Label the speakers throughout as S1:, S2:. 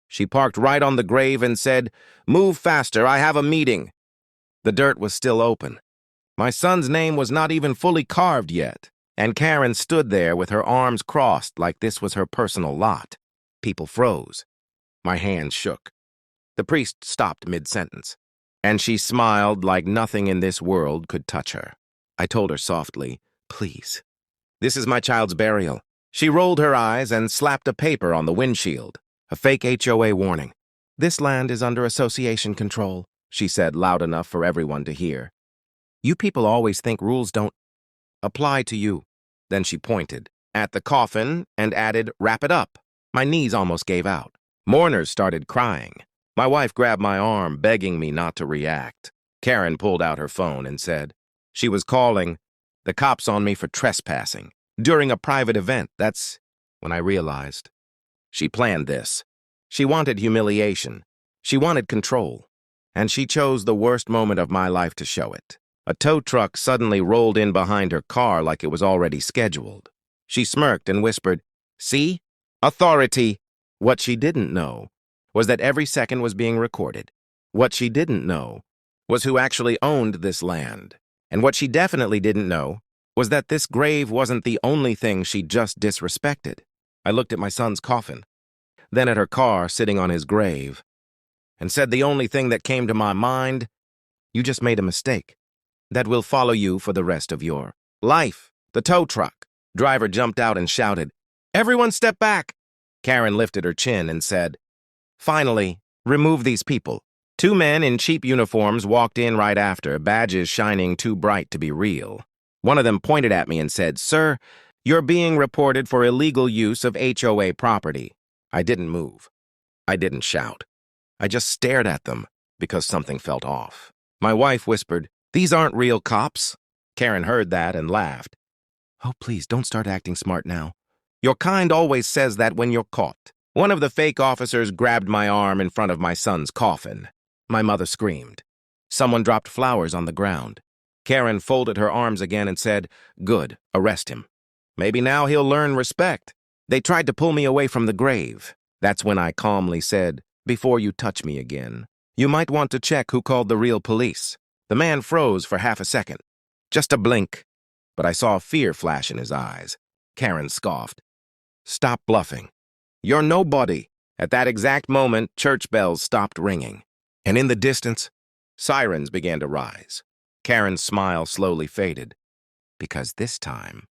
S1: She parked right on the grave and said, "Move faster, I have a meeting." The dirt was still open. My son's name was not even fully carved yet, and Karen stood there with her arms crossed like this was her personal lot. People froze. My hands shook. The priest stopped mid-sentence, and she smiled like nothing in this world could touch her. I told her softly, "Please. This is my child's burial." She rolled her eyes and slapped a paper on the windshield, a fake HOA warning. "This land is under association control," she said loud enough for everyone to hear. "You people always think rules don't apply to you." Then she pointed at the coffin and added, "Wrap it up." My knees almost gave out. Mourners started crying. My wife grabbed my arm, begging me not to react. Karen pulled out her phone and said, she was calling the cops on me for trespassing during a private event. That's when I realized she planned this. She wanted humiliation. She wanted control. And she chose the worst moment of my life to show it. A tow truck suddenly rolled in behind her car like it was already scheduled. She smirked and whispered, "See? Authority." What she didn't know was that every second was being recorded. What she didn't know was who actually owned this land. And what she definitely didn't know was that this grave wasn't the only thing she just disrespected. I looked at my son's coffin, then at her car sitting on his grave, and said the only thing that came to my mind, "You just made a mistake that will follow you for the rest of your life." The tow truck driver jumped out and shouted, "Everyone step back!" Karen lifted her chin and said, "Finally, remove these people." Two men in cheap uniforms walked in right after, badges shining too bright to be real. One of them pointed at me and said, "Sir, you're being reported for illegal use of HOA property." I didn't move. I didn't shout. I just stared at them because something felt off. My wife whispered, "These aren't real cops." Karen heard that and laughed. "Oh, please, don't start acting smart now. Your kind always says that when you're caught." One of the fake officers grabbed my arm in front of my son's coffin. My mother screamed. Someone dropped flowers on the ground. Karen folded her arms again and said, "Good, arrest him. Maybe now he'll learn respect." They tried to pull me away from the grave. That's when I calmly said, "Before you touch me again, you might want to check who called the real police." The man froze for half a second. Just a blink. But I saw fear flash in his eyes. Karen scoffed. "Stop bluffing. You're nobody." At that exact moment, church bells stopped ringing. And in the distance, sirens began to rise. Karen's smile slowly faded. Because this time,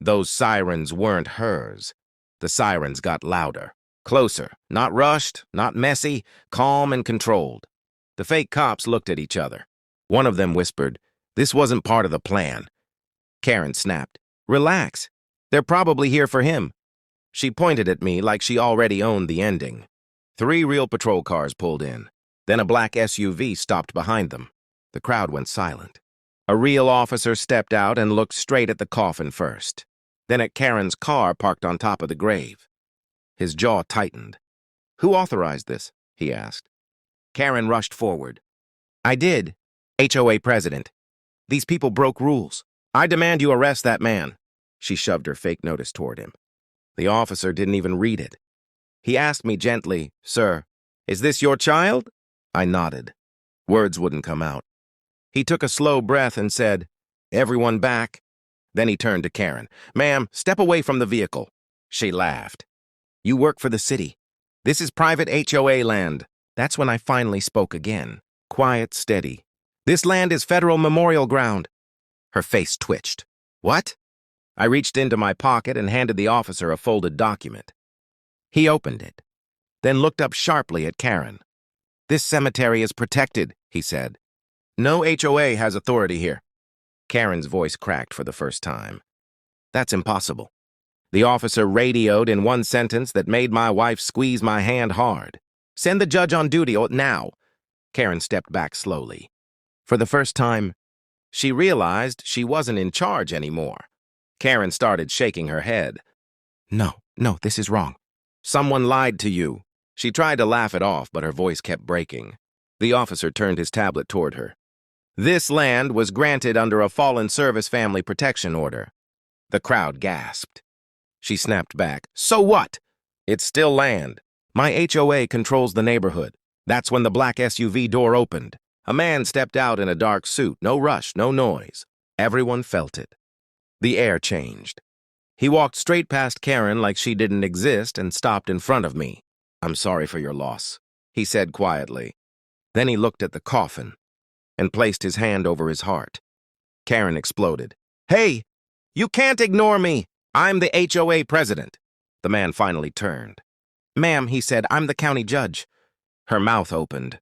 S1: those sirens weren't hers. The sirens got louder, closer, not rushed, not messy, calm and controlled. The fake cops looked at each other. One of them whispered, "This wasn't part of the plan." Karen snapped, "Relax. They're probably here for him." She pointed at me like she already owned the ending. 3 real patrol cars pulled in. Then a black SUV stopped behind them. The crowd went silent. A real officer stepped out and looked straight at the coffin first, then at Karen's car parked on top of the grave. His jaw tightened. "Who authorized this?" he asked. Karen rushed forward. "I did, HOA president. These people broke rules. I demand you arrest that man." She shoved her fake notice toward him. The officer didn't even read it. He asked me gently, "Sir, is this your child?" I nodded. Words wouldn't come out. He took a slow breath and said, "Everyone back." Then he turned to Karen. "Ma'am, step away from the vehicle." She laughed. "You work for the city. This is private HOA land." That's when I finally spoke again. Quiet, steady. "This land is federal memorial ground." Her face twitched. "What?" I reached into my pocket and handed the officer a folded document. He opened it, then looked up sharply at Karen. "This cemetery is protected," he said. "No HOA has authority here." Karen's voice cracked for the first time. "That's impossible." The officer radioed in one sentence that made my wife squeeze my hand hard. "Send the judge on duty now." Karen stepped back slowly. For the first time, she realized she wasn't in charge anymore. Karen started shaking her head. No, this is wrong. Someone lied to you." She tried to laugh it off, but her voice kept breaking. The officer turned his tablet toward her. "This land was granted under a fallen service family protection order." The crowd gasped. She snapped back. "So what? It's still land. My HOA controls the neighborhood. That's when the black SUV door opened. A man stepped out in a dark suit. No rush, no noise. Everyone felt it. The air changed. He walked straight past Karen like she didn't exist and stopped in front of me. "I'm sorry for your loss," he said quietly. Then he looked at the coffin and placed his hand over his heart. Karen exploded. "Hey, you can't ignore me. I'm the HOA president." The man finally turned. "Ma'am," he said, "I'm the county judge." Her mouth opened.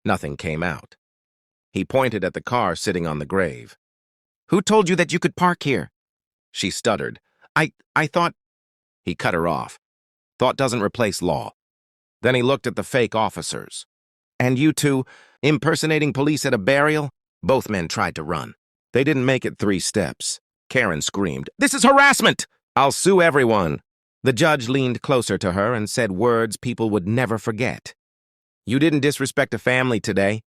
S1: Nothing came out. He pointed at the car sitting on the grave. "Who told you that you could park here?" She stuttered. I thought—" He cut her off. "Thought doesn't replace law." Then he looked at the fake officers. "And you two, impersonating police at a burial?" Both men tried to run. They didn't make it 3 steps. Karen screamed, "This is harassment! I'll sue everyone." The judge leaned closer to her and said words people would never forget. "You didn't disrespect a family today.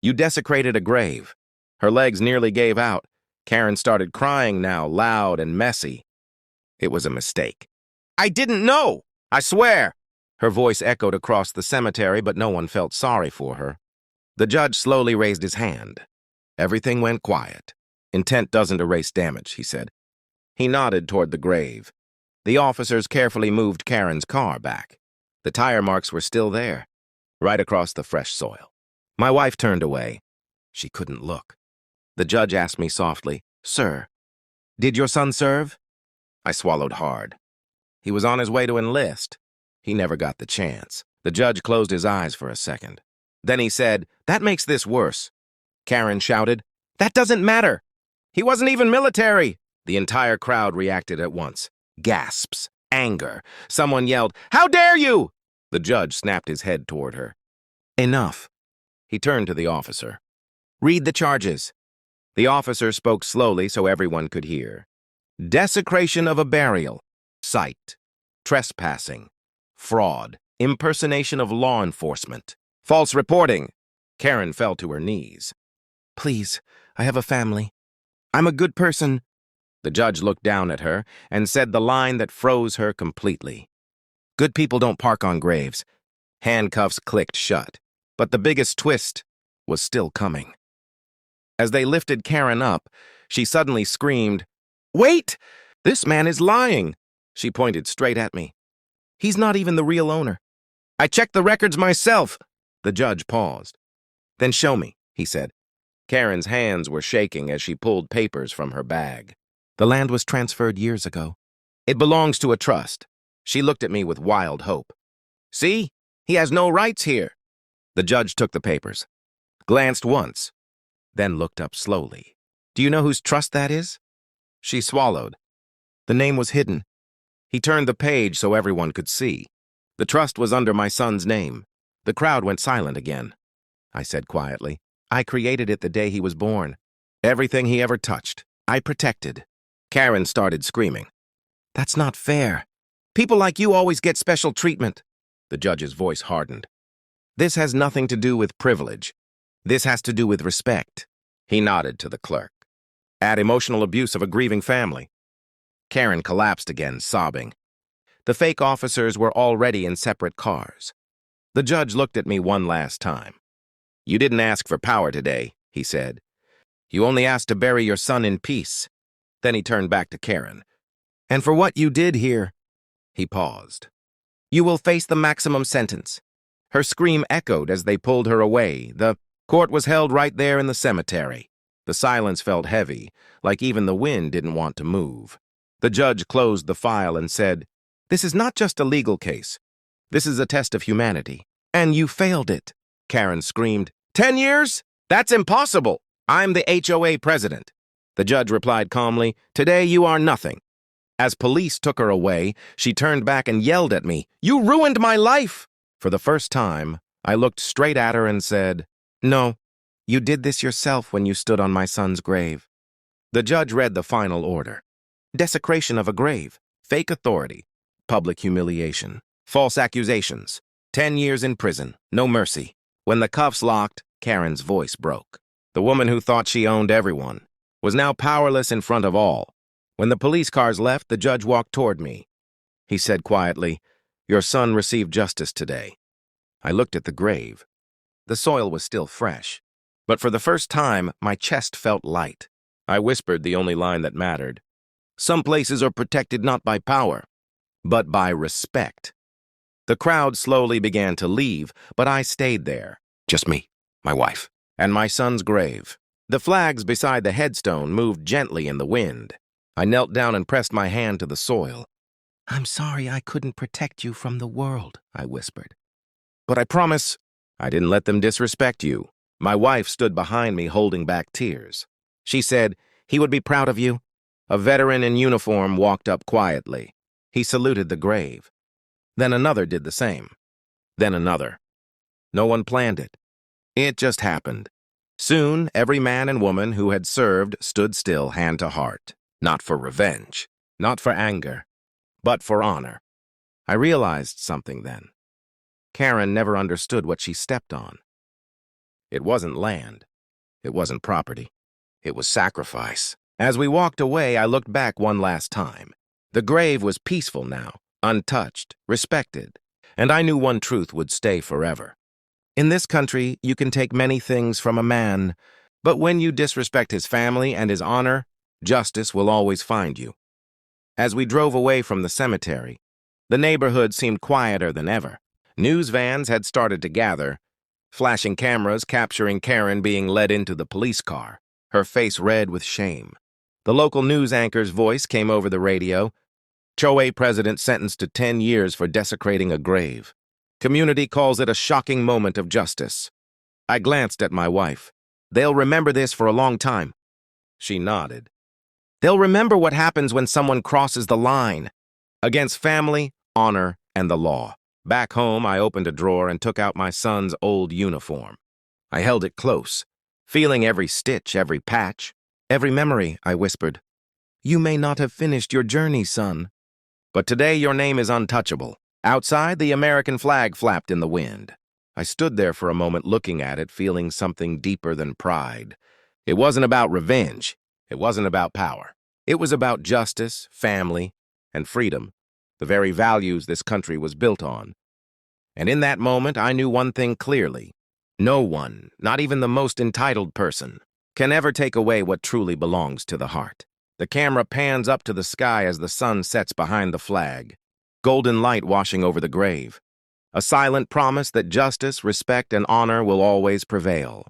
S1: You desecrated a grave." Her legs nearly gave out. Karen started crying now, loud and messy. It was a mistake. "I didn't know! I swear!" Her voice echoed across the cemetery, but no one felt sorry for her. The judge slowly raised his hand. Everything went quiet. "Intent doesn't erase damage," he said. He nodded toward the grave. The officers carefully moved Karen's car back. The tire marks were still there, right across the fresh soil. My wife turned away. She couldn't look. The judge asked me softly, "Sir, did your son serve?" I swallowed hard. He was on his way to enlist. He never got the chance. The judge closed his eyes for a second. Then he said, "That makes this worse." Karen shouted, "That doesn't matter. He wasn't even military." The entire crowd reacted at once. Gasps, anger. Someone yelled, "How dare you!" The judge snapped his head toward her. "Enough." He turned to the officer. "Read the charges." The officer spoke slowly so everyone could hear. Desecration of a burial, cite, trespassing, fraud, impersonation of law enforcement, false reporting. Karen fell to her knees. "Please, I have a family. I'm a good person." The judge looked down at her and said the line that froze her completely. "Good people don't park on graves." Handcuffs clicked shut, but the biggest twist was still coming. As they lifted Karen up, she suddenly screamed, "Wait! This man is lying!" She pointed straight at me. "He's not even the real owner. I checked the records myself." The judge paused. "Then show me," he said. Karen's hands were shaking as she pulled papers from her bag. "The land was transferred years ago. It belongs to a trust." She looked at me with wild hope. "See? He has no rights here." The judge took the papers, glanced once, then looked up slowly. "Do you know whose trust that is?" She swallowed. The name was hidden. He turned the page so everyone could see. The trust was under my son's name. The crowd went silent again. I said quietly, "I created it the day he was born. Everything he ever touched, I protected." Karen started screaming. "That's not fair. People like you always get special treatment." The judge's voice hardened. "This has nothing to do with privilege. This has to do with respect." He nodded to the clerk. "Add emotional abuse of a grieving family." Karen collapsed again, sobbing. The fake officers were already in separate cars. The judge looked at me one last time. "You didn't ask for power today," he said. "You only asked to bury your son in peace." Then he turned back to Karen. "And for what you did here," he paused, "you will face the maximum sentence." Her scream echoed as they pulled her away. The court was held right there in the cemetery. The silence felt heavy, like even the wind didn't want to move. The judge closed the file and said, "This is not just a legal case. This is a test of humanity. And you failed it." Karen screamed, 10 years? That's impossible. I'm the HOA president." The judge replied calmly, "Today you are nothing." As police took her away, she turned back and yelled at me, "You ruined my life!" For the first time, I looked straight at her and said, "No, you did this yourself when you stood on my son's grave." The judge read the final order. Desecration of a grave, fake authority, public humiliation, false accusations, 10 years in prison, no mercy. When the cuffs locked, Karen's voice broke. The woman who thought she owned everyone was now powerless in front of all. When the police cars left, the judge walked toward me. He said quietly, Your son received justice today. I looked at the grave. The soil was still fresh, but for the first time, my chest felt light. I whispered the only line that mattered. Some places are protected not by power, but by respect. The crowd slowly began to leave, but I stayed there. Just me, my wife, and my son's grave. The flags beside the headstone moved gently in the wind. I knelt down and pressed my hand to the soil. I'm sorry I couldn't protect you from the world, I whispered. But I promise I didn't let them disrespect you. My wife stood behind me holding back tears. She said, he would be proud of you. A veteran in uniform walked up quietly. He saluted the grave. Then another did the same. Then another. No one planned it. It just happened. Soon, every man and woman who had served stood still, hand to heart. Not for revenge, not for anger, but for honor. I realized something then. Karen never understood what she stepped on. It wasn't land. It wasn't property. It was sacrifice. As we walked away, I looked back one last time. The grave was peaceful now, untouched, respected, and I knew one truth would stay forever. In this country, you can take many things from a man, but when you disrespect his family and his honor, justice will always find you. As we drove away from the cemetery, the neighborhood seemed quieter than ever. News vans had started to gather, flashing cameras capturing Karen being led into the police car, her face red with shame. The local news anchor's voice came over the radio. HOA president sentenced to 10 years for desecrating a grave. Community calls it a shocking moment of justice. I glanced at my wife. They'll remember this for a long time. She nodded. They'll remember what happens when someone crosses the line against family, honor, and the law. Back home, I opened a drawer and took out my son's old uniform. I held it close, feeling every stitch, every patch, every memory, I whispered. You may not have finished your journey, son, but today your name is untouchable. Outside, the American flag flapped in the wind. I stood there for a moment looking at it, feeling something deeper than pride. It wasn't about revenge. It wasn't about power. It was about justice, family, and freedom, the very values this country was built on. And in that moment, I knew one thing clearly. No one, not even the most entitled person, can ever take away what truly belongs to the heart. The camera pans up to the sky as the sun sets behind the flag, golden light washing over the grave. A silent promise that justice, respect, and honor will always prevail.